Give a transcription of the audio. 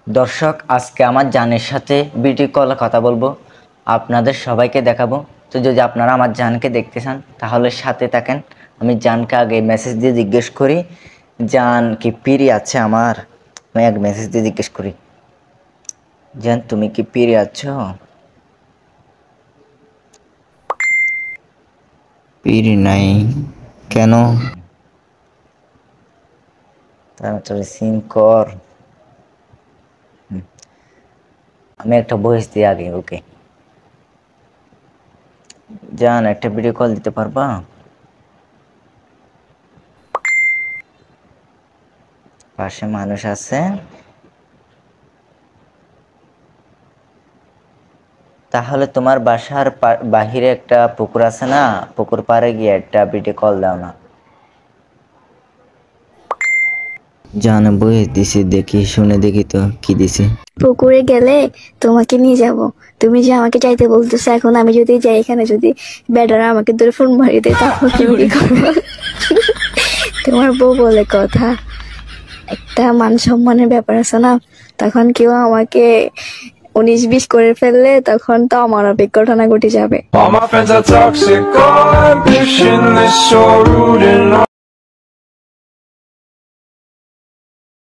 দর্শক, আজকে আমার জানের সাথে ভিডিও কলে কথা বলবো, আপনাদের সবাইকে দেখাবো। তো যদি আপনারা আমার জানকে দেখতে চান তাহলে সাথে থাকেন। আমি জানকে আগে মেসেজ দিয়ে জিজ্ঞেস করি, জান কি পিরি আছে আমার? আমি এক মেসেজ দিয়ে জিজ্ঞেস করি, জান তুমি কি পিরি আছো? পিরি নাই কেন? তাড়াতাড়ি সিন কর। আমি একটা ভয়েস দিই আগে, ওকে? জান একটা ভিডিও কল দিতে পারবা? পাশে মানুষ আছে? তাহলে তোমার বাসার বাহিরে একটা পুকুর আছে না, পুকুর পাড়ে গিয়ে একটা ভিডিও কল দাও না। জান বই দিছি, দেখি শুনে দেখি তো কি দিছি। পুকুরে গেলে তোমাকে নিয়ে যাব। তুমি যে আমাকে যাইতে বলতেছো, এখন আমি যদি যাই, এখানে যদি বেটারা আমাকে ধরে ফোন মারি দেয়, তখন তুমি কি করবো? তোমার বউ বলে কথা, একটা মান সম্মানের ব্যাপার আছে না। তখন কেউ আমাকে 19-20 করে ফেললে তখন তো আমার অনেক ঘটনা ঘটে যাবে। All my friends are toxic, all ambitionless, so rude and